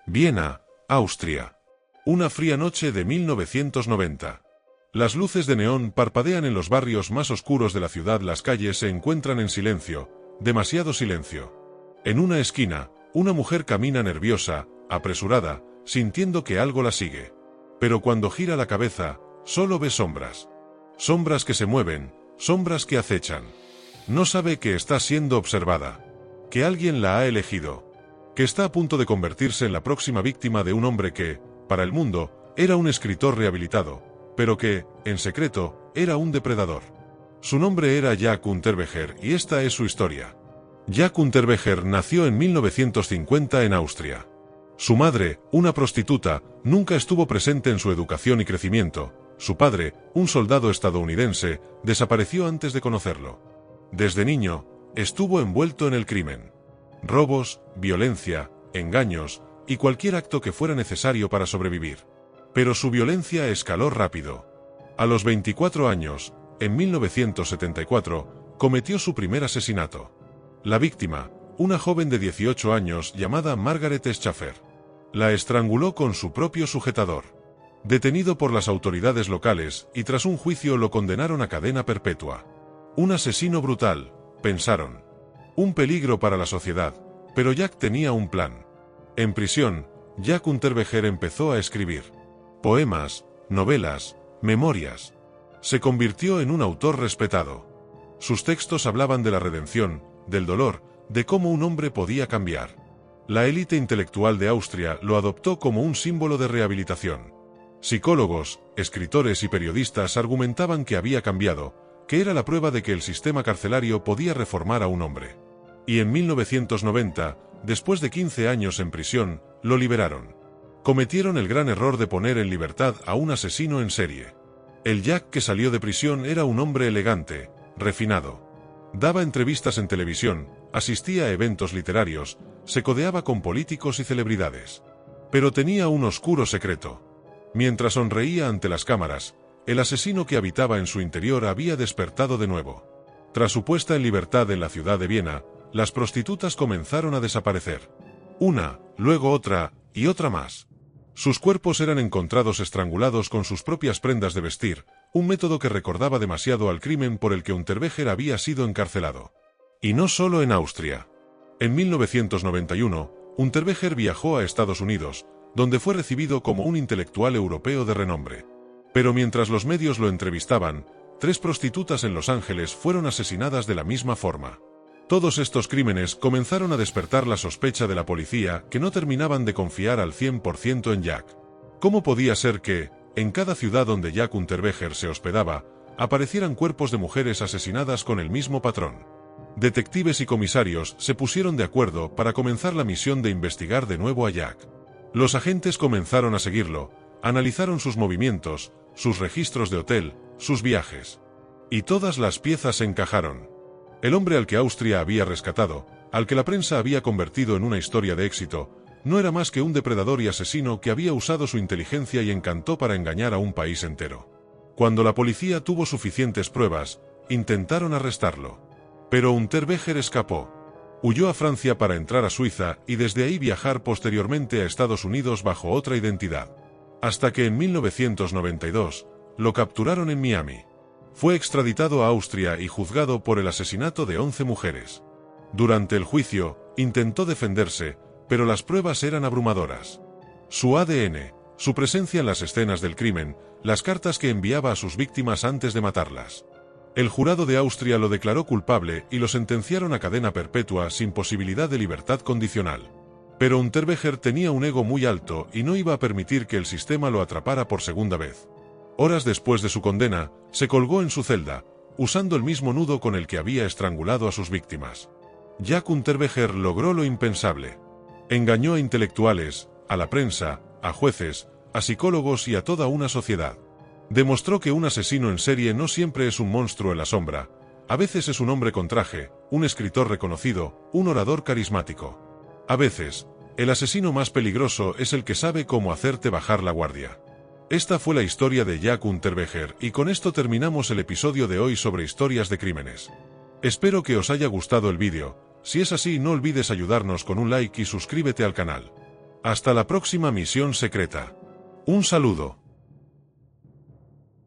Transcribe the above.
Viena, Austria. Una fría noche de 1990. Las luces de neón parpadean en los barrios más oscuros de la ciudad. Las calles se encuentran en silencio, demasiado silencio. En una esquina, una mujer camina nerviosa, apresurada, sintiendo que algo la sigue. Pero cuando gira la cabeza, solo ve sombras. Sombras que se mueven, sombras que acechan. No sabe que está siendo observada, que alguien la ha elegido, que está a punto de convertirse en la próxima víctima de un hombre que, para el mundo, era un escritor rehabilitado, pero que, en secreto, era un depredador. Su nombre era Jack Unterweger y esta es su historia. Jack Unterweger nació en 1950 en Austria. Su madre, una prostituta, nunca estuvo presente en su educación y crecimiento. Su padre, un soldado estadounidense, desapareció antes de conocerlo. Desde niño, estuvo envuelto en el crimen. Robos, violencia, engaños y cualquier acto que fuera necesario para sobrevivir. Pero su violencia escaló rápido. A los 24 años, en 1974, cometió su primer asesinato. La víctima, una joven de 18 años llamada Margaret Schaffer, la estranguló con su propio sujetador. Detenido por las autoridades locales y tras un juicio lo condenaron a cadena perpetua. Un asesino brutal, pensaron. Un peligro para la sociedad, pero Jack tenía un plan. En prisión, Jack Unterweger empezó a escribir poemas, novelas, memorias. Se convirtió en un autor respetado. Sus textos hablaban de la redención, del dolor, de cómo un hombre podía cambiar. La élite intelectual de Austria lo adoptó como un símbolo de rehabilitación. Psicólogos, escritores y periodistas argumentaban que había cambiado, que era la prueba de que el sistema carcelario podía reformar a un hombre. Y en 1990, después de 15 años en prisión, lo liberaron. Cometieron el gran error de poner en libertad a un asesino en serie. El Jack que salió de prisión era un hombre elegante, refinado. Daba entrevistas en televisión, asistía a eventos literarios, se codeaba con políticos y celebridades. Pero tenía un oscuro secreto. Mientras sonreía ante las cámaras, el asesino que habitaba en su interior había despertado de nuevo. Tras su puesta en libertad en la ciudad de Viena, las prostitutas comenzaron a desaparecer. Una, luego otra, y otra más. Sus cuerpos eran encontrados estrangulados con sus propias prendas de vestir, un método que recordaba demasiado al crimen por el que Unterweger había sido encarcelado. Y no solo en Austria. En 1991, Unterweger viajó a Estados Unidos, donde fue recibido como un intelectual europeo de renombre. Pero mientras los medios lo entrevistaban, 3 prostitutas en Los Ángeles fueron asesinadas de la misma forma. Todos estos crímenes comenzaron a despertar la sospecha de la policía, que no terminaban de confiar al 100% en Jack. ¿Cómo podía ser que, en cada ciudad donde Jack Unterweger se hospedaba, aparecieran cuerpos de mujeres asesinadas con el mismo patrón? Detectives y comisarios se pusieron de acuerdo para comenzar la misión de investigar de nuevo a Jack. Los agentes comenzaron a seguirlo, analizaron sus movimientos, sus registros de hotel, sus viajes. Y todas las piezas encajaron. El hombre al que Austria había rescatado, al que la prensa había convertido en una historia de éxito, no era más que un depredador y asesino que había usado su inteligencia y encanto para engañar a un país entero. Cuando la policía tuvo suficientes pruebas, intentaron arrestarlo. Pero Unterweger escapó. Huyó a Francia para entrar a Suiza y desde ahí viajar posteriormente a Estados Unidos bajo otra identidad. Hasta que en 1992, lo capturaron en Miami. Fue extraditado a Austria y juzgado por el asesinato de 11 mujeres. Durante el juicio, intentó defenderse, pero las pruebas eran abrumadoras. Su ADN, su presencia en las escenas del crimen, las cartas que enviaba a sus víctimas antes de matarlas. El jurado de Austria lo declaró culpable y lo sentenciaron a cadena perpetua sin posibilidad de libertad condicional. Pero Unterweger tenía un ego muy alto y no iba a permitir que el sistema lo atrapara por segunda vez. Horas después de su condena, se colgó en su celda, usando el mismo nudo con el que había estrangulado a sus víctimas. Jack Unterweger logró lo impensable. Engañó a intelectuales, a la prensa, a jueces, a psicólogos y a toda una sociedad. Demostró que un asesino en serie no siempre es un monstruo en la sombra, a veces es un hombre con traje, un escritor reconocido, un orador carismático. A veces, el asesino más peligroso es el que sabe cómo hacerte bajar la guardia. Esta fue la historia de Jack Unterweger y con esto terminamos el episodio de hoy sobre historias de crímenes. Espero que os haya gustado el vídeo, si es así no olvides ayudarnos con un like y suscríbete al canal. Hasta la próxima misión secreta. Un saludo.